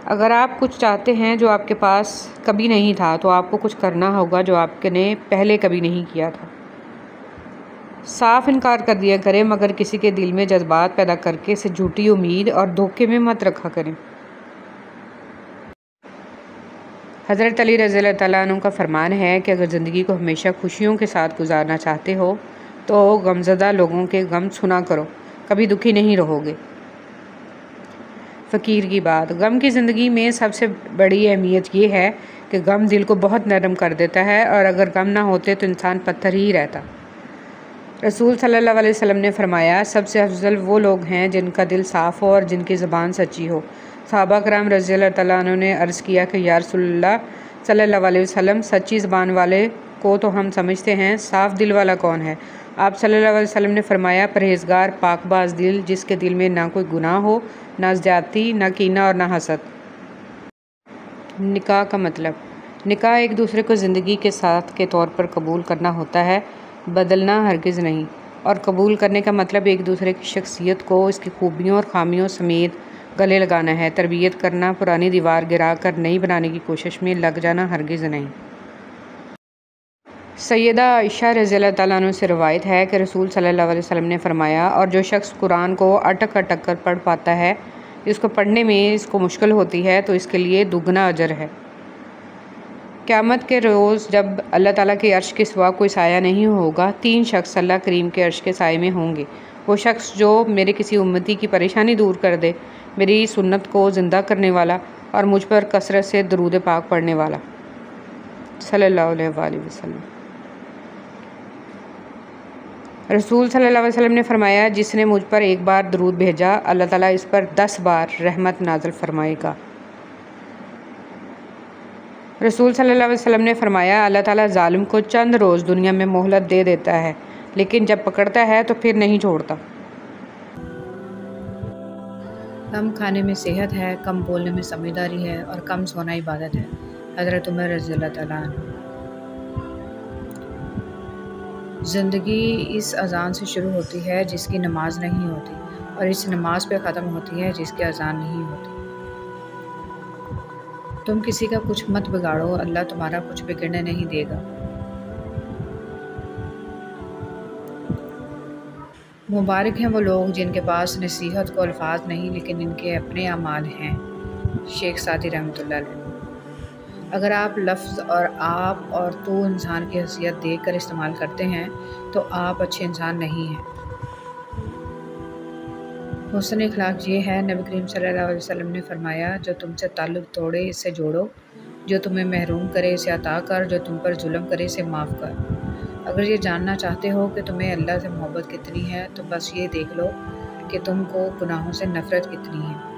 अगर आप कुछ चाहते हैं जो आपके पास कभी नहीं था, तो आपको कुछ करना होगा जो आपने पहले कभी नहीं किया था। साफ इनकार कर दिया करें, मगर किसी के दिल में जज्बात पैदा करके इसे झूठी उम्मीद और धोखे में मत रखा करें। हज़रत अली रज़ी अल्लाह अन्हु का फरमान है कि अगर ज़िंदगी को हमेशा खुशियों के साथ गुजारना चाहते हो तो गमज़दा लोगों के गम सुना करो, कभी दुखी नहीं रहोगे। फ़कीर की बात। गम की ज़िंदगी में सबसे बड़ी अहमियत ये है कि गम दिल को बहुत नरम कर देता है, और अगर गम ना होते तो इंसान पत्थर ही रहता। रसूल सल्लल्लाहु अलैहि वसल्लम ने फरमाया, सबसे अफजल वो लोग हैं जिनका दिल साफ़ हो और जिनकी ज़बान सच्ची हो। सहाबा कराम रज़ियल्लाहु तआला अन्हुम ने अर्ज़ किया कि या रसूलल्लाह सल्लल्लाहु अलैहि वसल्लम, सच्ची ज़बान वाले को तो हम समझते हैं, साफ़ दिल वाला कौन है? आप सल्लल्लाहु अलैहि वसल्लम ने फरमाया, परहेज़गार पाकबाज़ दिल, जिसके दिल में ना कोई गुनाह हो, ना ज़्यादती, ना कीना और ना हसद। निकाह का मतलब। निकाह एक दूसरे को ज़िंदगी के साथ के तौर पर कबूल करना होता है, बदलना हरगिज़ नहीं। और कबूल करने का मतलब एक दूसरे की शख्सियत को इसकी खूबियों और खामियों समेत गले लगाना है। तरबियत करना, पुरानी दीवार गिरा कर नई बनाने की कोशिश में लग जाना हरगिज़ नहीं। सैयदा आयशा रज़ियल्लाहु तआला अन्हा से रवायत है कि रसूल सल्लल्लाहु अलैहि वसल्लम ने फरमाया, और जो शख्स कुरान को अटक अटक कर पढ़ पाता है, इसको पढ़ने में इसको मुश्किल होती है, तो इसके लिए दुगना अजर है। क़यामत के रोज़ जब अल्लाह ताला के अर्श के सिवा कोई साया नहीं होगा, 3 शख्स अल्लाह करीम के अर्श के साये में होंगे। वो शख्स जो मेरे किसी उम्मती की परेशानी दूर कर दे, मेरी सुन्नत को ज़िंदा करने वाला, और मुझ पर कसरत से दरूद पाक पढ़ने वाला। सल्लल्लाहु अलैहि वसल्लम। रसूल सल्लल्लाहु अलैहि वसल्लम ने फरमाया, जिसने मुझ पर एक बार दरूद भेजा, अल्लाह ताला इस पर 10 बार रहमत नाज़िल फरमाएगा। रसूल सल्लल्लाहु अलैहि वसल्लम ने फरमाया, अल्लाह ताला ज़ालिम को चंद रोज़ दुनिया में मोहलत दे देता है, लेकिन जब पकड़ता है तो फिर नहीं छोड़ता। कम खाने में सेहत है, कम बोलने में समझदारी है, और कम सोना इबादत है। हज़रत उमर रज़ियल्लाहु तआला अन्हु। ज़िंदगी इस अज़ान से शुरू होती है जिसकी नमाज नहीं होती, और इस नमाज पे ख़त्म होती है जिसकी अज़ान नहीं होती। तुम किसी का कुछ मत बिगाड़ो, अल्लाह तुम्हारा कुछ बिगड़ने नहीं देगा। मुबारक हैं वो लोग जिनके पास नसीहत को अल्फाज नहीं, लेकिन इनके अपने अमाल हैं। शेख सादी रहमतुल्लाह अलैह। अगर आप लफ्ज़ और आप और तू इंसान की हैसियत देख कर इस्तेमाल करते हैं तो आप अच्छे इंसान नहीं हैं। हुस्न इखलाक ये है, नबी करीम सल्लल्लाहु अलैहि वसल्लम ने फरमाया, जो तुमसे ताल्लुक़ तोड़े इससे जोड़ो, जो तुम्हें महरूम करे इसे अता कर, जो तुम पर जुल्म करे इसे माफ़ कर। अगर ये जानना चाहते हो कि तुम्हें अल्लाह से मोहब्बत कितनी है, तो बस ये देख लो कि तुमको गुनाहों से नफ़रत कितनी है।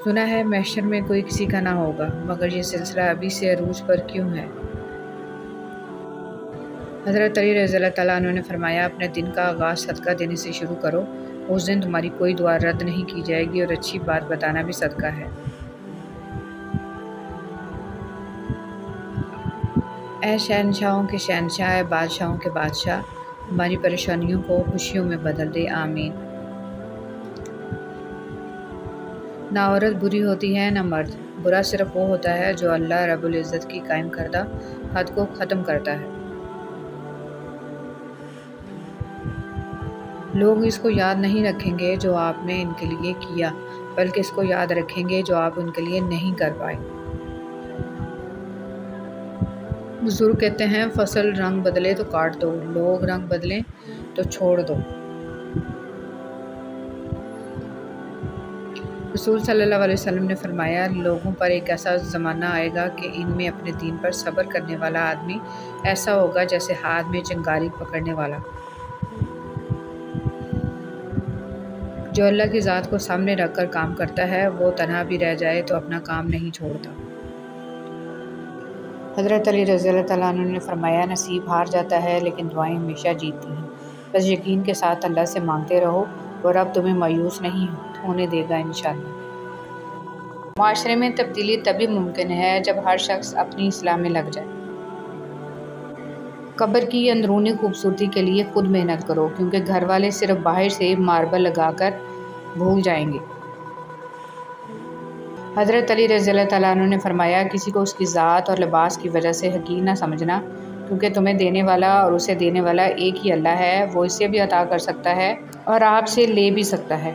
सुना है महशर में कोई किसी का ना होगा, मगर ये सिलसिला अभी से अरूज पर क्यों है? हज़रत अली रज़ियल्लाहु तआला अन्हु ने फरमाया, अपने दिन का आगाज़ सदका देने से शुरू करो, उस दिन तुम्हारी कोई दुआ रद्द नहीं की जाएगी, और अच्छी बात बताना भी सदका है। ऐ शहनशाहों के शहनशाह, ऐ बादशाहों के बादशाह, हमारी परेशानियों को खुशियों में बदल दे, आमीन। ना औरत बुरी होती है ना मर्द, बुरा सिर्फ वो होता है जो अल्लाह रब्बुल इज़्ज़त की कायम करदा हद को ख़त्म करता है। लोग इसको याद नहीं रखेंगे जो आपने इनके लिए किया, बल्कि इसको याद रखेंगे जो आप उनके लिए नहीं कर पाए। बुजुर्ग कहते हैं, फसल रंग बदले तो काट दो, लोग रंग बदलें तो छोड़ दो। रसूल सल्लल्लाहु अलैहि वसल्लम ने फरमाया, लोगों पर एक ऐसा ज़माना आएगा कि इनमें अपने दीन पर सब्र करने वाला आदमी ऐसा होगा जैसे हाथ में चिंगारी पकड़ने वाला। जो अल्लाह की ज़ात को सामने रख कर काम करता है, वो तन्हा भी रह जाए तो अपना काम नहीं छोड़ता। हज़रत अली रज़ियल्लाहु तआला अन्हु ने फरमाया, नसीब हार जाता है लेकिन दुआएं हमेशा जीतती हैं। बस यकीन के साथ अल्लाह से मांगते रहो, और अब तुम्हें मायूस नहीं होने देगा इंशाअल्लाह। माशरे में तब्दीली तभी मुमकिन है जब हर शख्स अपनी इस्लाह में लग जाए। कब्र की अंदरूनी खूबसूरती के लिए खुद मेहनत करो, क्योंकि घर वाले सिर्फ बाहर से मार्बल लगाकर भूल जाएंगे। हज़रत अली रज़ियल्लाहु तआला अन्हु ने फरमाया, किसी को उसकी ज़ात और लिबास की वजह से हक़ीर ना समझना, क्योंकि तुम्हें देने वाला और उसे देने वाला एक ही अल्लाह है। वो इसे भी अता कर सकता है और आपसे ले भी सकता है।